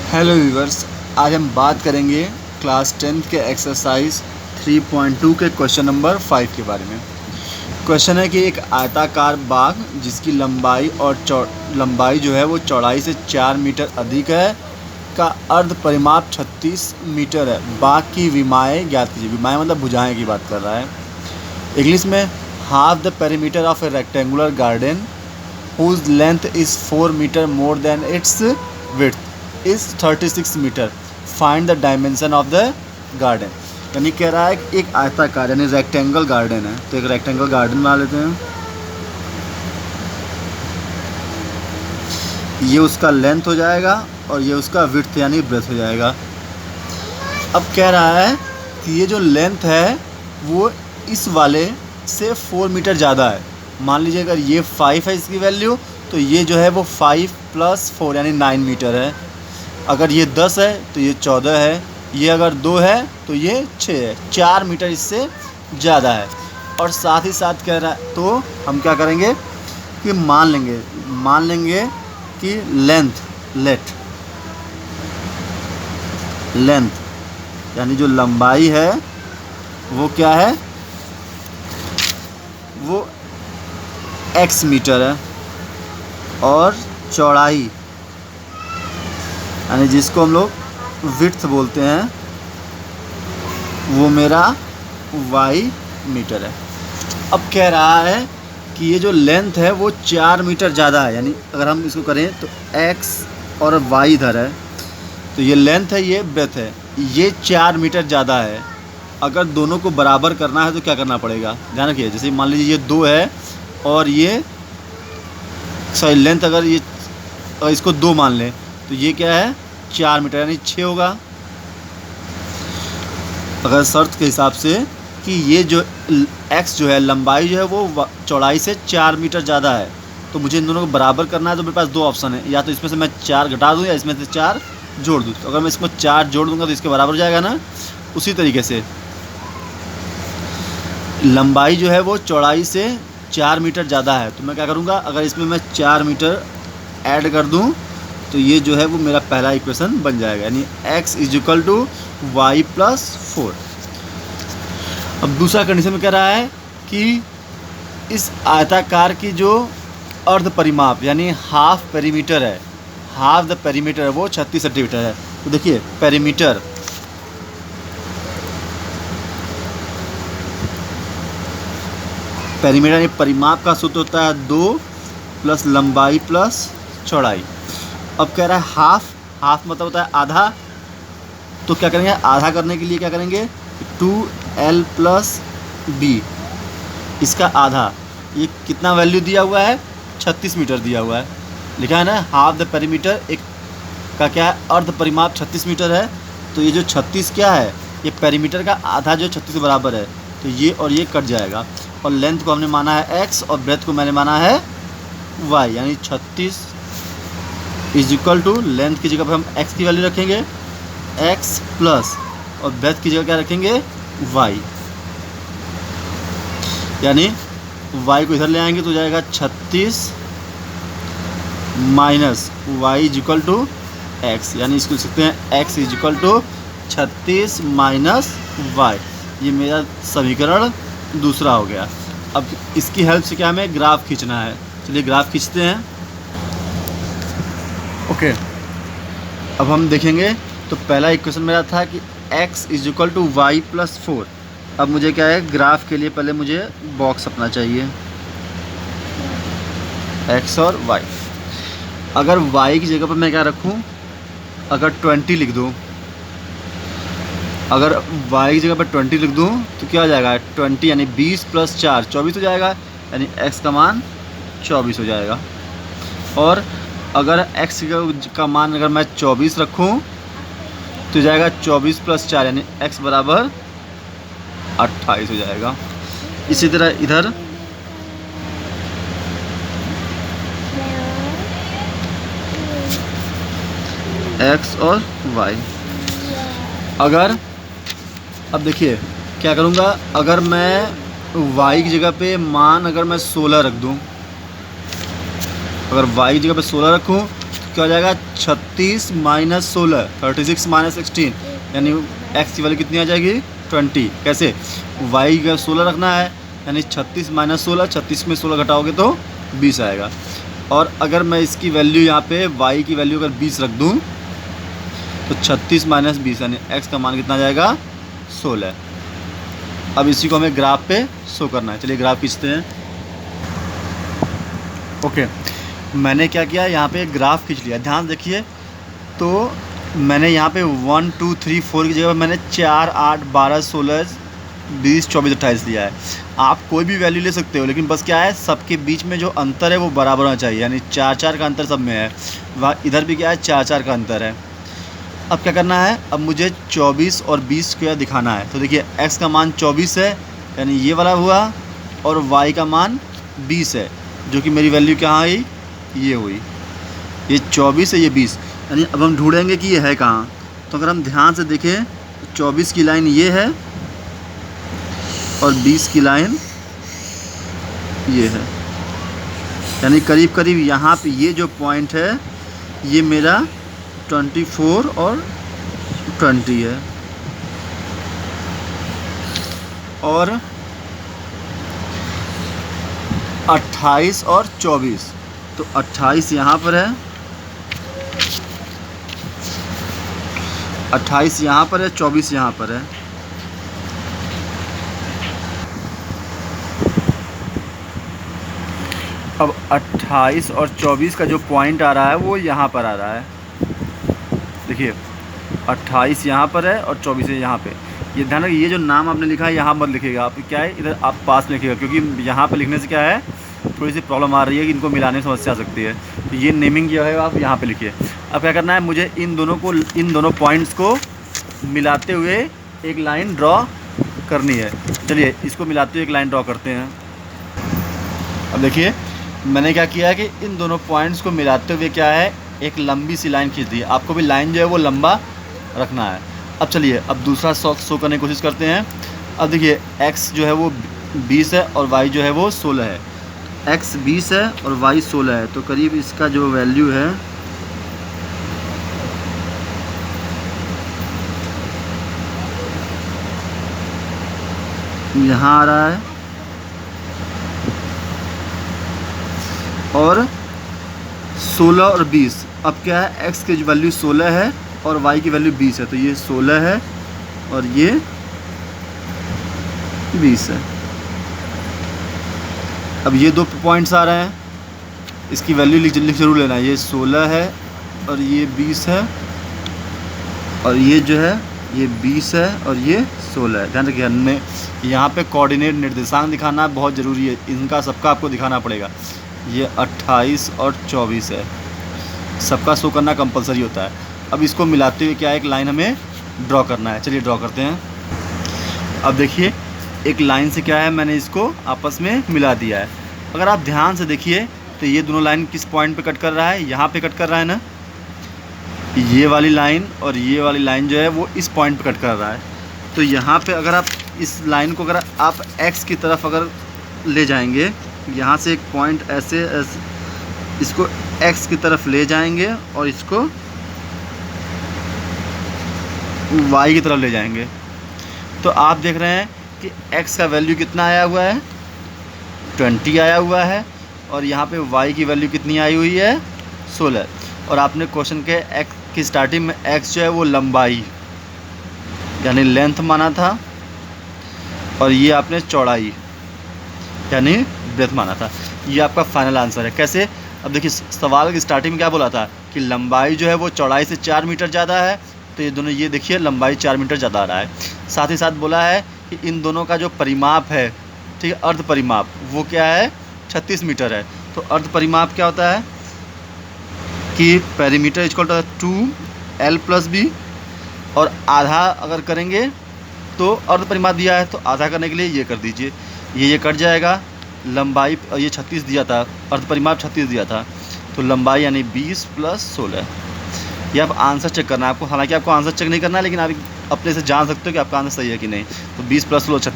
Hello viewers, आज हम बात करेंगे क्लास 10th के एक्सरसाइज 3.2 के क्वेश्चन नंबर 5 के बारे में। क्वेश्चन है कि एक आयताकार बाग जिसकी लंबाई जो है वो चौड़ाई से 4 मीटर अधिक है का अर्ध परिमाप 36 मीटर है। बाग की विमाएँ ज्ञात कीजिए। विमाएँ मतलब भुजाएँ की बात कर रहा है। इंग्लिश में half the perimeter of A rectangular garden whose length is 4 meter more than its width is 36 meter. Find the dimension of the garden. यानी कह रहा है कि एक आयताकार यानी रेक्टेंगल गार्डन है, तो एक रेक्टेंगल गार्डन बना लेते हैं। ये उसका लेंथ हो जाएगा और ये उसका विड्थ यानी ब्रेथ हो जाएगा। अब कह रहा है कि ये जो लेंथ है वो इस वाले से 4 मीटर ज़्यादा है। मान लीजिए अगर ये 5 है इसकी वैल्यू, तो ये जो है वो 5 + 4 यानी 9 मीटर है। अगर ये 10 है तो ये 14 है। ये अगर 2 है तो ये 6 है। 4 मीटर इससे ज़्यादा है। और साथ ही साथ कह रहा है, तो हम क्या करेंगे कि मान लेंगे कि लेंथ यानी जो लंबाई है वो क्या है, वो x मीटर है और चौड़ाई यानी जिसको हम लोग विड्थ बोलते हैं वो मेरा y मीटर है। अब कह रहा है कि ये जो लेंथ है वो 4 मीटर ज़्यादा है। यानी अगर हम इसको करें तो x और y इधर है, तो ये लेंथ है, ये ब्रेथ है, ये 4 मीटर ज़्यादा है। अगर दोनों को बराबर करना है तो क्या करना पड़ेगा, ध्यान रखिए। जैसे मान लीजिए ये 2 है और ये लेंथ अगर इसको 2 मान लें तो ये क्या है 4 मीटर यानी 6 होगा। अगर शर्त के हिसाब से कि ये जो x जो है लंबाई जो है वो चौड़ाई से 4 मीटर ज़्यादा है, तो मुझे इन दोनों को बराबर करना है। तो मेरे पास 2 ऑप्शन है, या तो इसमें से मैं 4 घटा दूँ या इसमें से 4 जोड़ दूँ। तो अगर मैं इसको 4 जोड़ दूँगा तो इसके बराबर हो जाएगा ना। उसी तरीके से लंबाई जो है वो चौड़ाई से 4 मीटर ज़्यादा है, तो मैं क्या करूँगा, अगर इसमें मैं 4 मीटर ऐड कर दूँ तो ये जो है वो मेरा पहला इक्वेशन बन जाएगा, यानी x = y + 4। अब दूसरा कंडीशन में कह रहा है कि इस आयताकार की जो अर्ध परिमाप यानी हाफ पेरीमीटर है, हाफ द पेरीमीटर है वो 36 सेंटीमीटर है। तो देखिए पेरीमीटर यानी परिमाप का सूत्र होता है 2 + लंबाई + चौड़ाई। अब कह रहा है हाफ मतलब होता है आधा, तो क्या करेंगे, आधा करने के लिए क्या करेंगे 2l + b, इसका आधा। ये कितना वैल्यू दिया हुआ है, 36 मीटर दिया हुआ है, लिखा है ना। हाफ द पेरीमीटर एक का क्या है, अर्ध परिमाप 36 मीटर है। तो ये जो 36 क्या है, ये पेरीमीटर का आधा जो 36 के बराबर है, तो ये और ये कट जाएगा। और लेंथ को हमने माना है x और ब्रेथ को मैंने माना है y, यानी 36 = लेंथ की जगह पर हम x की वैल्यू रखेंगे x प्लस और ब्रेथ की जगह क्या रखेंगे y, यानी y को इधर ले आएंगे तो जाएगा 36 - y = x, यानी इसको लिख सकते हैं x = 36 - y। ये मेरा समीकरण दूसरा हो गया। अब इसकी हेल्प से क्या हमें ग्राफ खींचना है, चलिए ग्राफ खींचते हैं। ओके, अब हम देखेंगे तो पहला इक्वेशन मेरा था कि x = y + 4। अब मुझे क्या है, ग्राफ के लिए पहले मुझे बॉक्स अपना चाहिए x और y। अगर y की जगह पर मैं क्या रखूं, अगर 20 लिख दूं, अगर y की जगह पर 20 लिख दूं तो क्या हो जाएगा 20 यानी 20 + 4 24 हो जाएगा, यानी x का मान 24 हो जाएगा। और अगर x का मान अगर मैं 24 रखूं तो जाएगा 24 + 4 यानी x = 28 हो जाएगा। इसी तरह इधर x और y। अगर अब देखिए क्या करूँगा, अगर मैं y की जगह पे मान अगर मैं 16 रख दूँ, अगर y की जगह पे 16 रखूँ क्या हो जाएगा 36 माइनस 16, 36 माइनस 16, यानी x की वैल्यू कितनी आ जाएगी 20। कैसे, y का 16 रखना है, यानी 36 माइनस 16, 36 में 16 घटाओगे तो 20 आएगा। और अगर मैं इसकी वैल्यू यहाँ पे y की वैल्यू अगर 20 रख दूँ तो 36 माइनस 20 यानी x का मान कितना आ जाएगा 16। अब इसी को हमें ग्राफ पे शो करना है। चलिए ग्राफ खींचते हैं। ओके, मैंने क्या किया, यहाँ पे ग्राफ खींच लिया। ध्यान देखिए, तो मैंने यहाँ पे 1 2 3 4 की जगह मैंने 4 8 12 16 20 24 28 लिया है। आप कोई भी वैल्यू ले सकते हो, लेकिन बस क्या है, सबके बीच में जो अंतर है वो बराबर होना चाहिए, यानी 4 4 का अंतर सब में है। वहाँ इधर भी क्या है, 4 4 का अंतर है। अब क्या करना है, अब मुझे 24 और 20 को दिखाना है। तो देखिए x का मान 24 है, यानी ये वाला हुआ, और y का मान 20 है, जो कि मेरी वैल्यू कहाँ आई, ये हुई। ये 24 है, ये 20, यानी अब हम ढूंढेंगे कि ये है कहाँ। तो अगर हम ध्यान से देखें तो 24 की लाइन ये है और 20 की लाइन ये है, यानी करीब करीब यहाँ पे ये जो पॉइंट है ये मेरा 24 और 20 है। और 28 और 24, तो 28 यहाँ पर है, 28 यहाँ पर है, 24 यहाँ पर है। अब 28 और 24 का जो पॉइंट आ रहा है वो यहाँ पर आ रहा है। देखिए 28 यहाँ पर है और 24 है यहाँ पे। ये ध्यान रखिए, ये जो नाम आपने लिखा है यहाँ मत लिखिएगा, आप क्या है इधर आप पास में लिखिएगा, क्योंकि यहाँ पे लिखने से क्या है थोड़ी सी प्रॉब्लम आ रही है कि इनको मिलाने में समस्या आ सकती है। तो ये नेमिंग जो है आप यहाँ पे लिखिए। अब क्या करना है, मुझे इन दोनों पॉइंट्स को मिलाते हुए एक लाइन ड्रॉ करनी है। चलिए इसको मिलाते हुए एक लाइन ड्रॉ करते हैं। अब देखिए मैंने क्या किया है कि इन दोनों पॉइंट्स को मिलाते हुए क्या है, एक लंबी सी लाइन खींच दी। आपको भी लाइन जो है वो लंबा रखना है। अब चलिए अब दूसरा शो करने की कोशिश करते हैं। अब देखिए x जो है वो 20 है और y जो है वो 16 है। x 20 है और y 16 है, तो करीब इसका जो वैल्यू है यहाँ आ रहा है, और 16 और 20। अब क्या है, x की वैल्यू 16 है और y की वैल्यू 20 है, तो ये 16 है और ये 20 है। अब ये दो पॉइंट्स आ रहे हैं, इसकी वैल्यू लिख जरूर लेना। ये 16 है और ये 20 है, और ये जो है ये 20 है और ये 16 है। ध्यान रखिए, हमें यहाँ पे कोऑर्डिनेट निर्देशांक दिखाना बहुत ज़रूरी है, इनका सबका आपको दिखाना पड़ेगा। ये 28 और 24 है, सबका शो करना कंपलसरी होता है। अब इसको मिलाते हुए क्या है, एक लाइन हमें ड्रॉ करना है। चलिए ड्रॉ करते हैं। अब देखिए एक लाइन से क्या है, मैंने इसको आपस में मिला दिया है। अगर आप ध्यान से देखिए तो ये दोनों लाइन किस पॉइंट पे कट कर रहा है, यहाँ पे कट कर रहा है ना। ये वाली लाइन और ये वाली लाइन जो है वो इस पॉइंट पे कट कर रहा है। तो यहाँ पे अगर आप इस लाइन को अगर आप x की तरफ अगर ले जाएंगे, यहाँ से एक पॉइंट ऐसे इसको x की तरफ ले जाएंगे और इसको y की तरफ ले जाएंगे, तो आप देख रहे हैं कि x का वैल्यू कितना आया हुआ है, 20 आया हुआ है, और यहाँ पे y की वैल्यू कितनी आई हुई है, 16। और आपने क्वेश्चन के x की स्टार्टिंग में x जो है वो लंबाई यानी लेंथ माना था, और ये आपने चौड़ाई यानी ब्रेथ माना था। ये आपका फाइनल आंसर है। कैसे, अब देखिए सवाल की स्टार्टिंग में क्या बोला था कि लंबाई जो है वो चौड़ाई से 4 मीटर ज़्यादा है, तो ये दोनों, ये देखिए लंबाई 4 मीटर ज़्यादा आ रहा है। साथ ही साथ बोला है कि इन दोनों का जो परिमाप है, ठीक है, अर्ध परिमाप, वो क्या है 36 मीटर है। तो अर्ध परिमाप क्या होता है कि perimeter equal to 2l + b, और आधा अगर करेंगे तो अर्ध परिमाप दिया है तो आधा करने के लिए ये कर दीजिए, ये कट जाएगा। लंबाई ये 36 दिया था, अर्ध परिमाप 36 दिया था, तो लंबाई यानी 20 + 16। ये आप आंसर चेक करना है आपको, हालांकि आपको आंसर चेक नहीं करना है, लेकिन आप अपने से जान सकते हो कि आपका आंसर सही है कि नहीं। तो 20 + 16 36।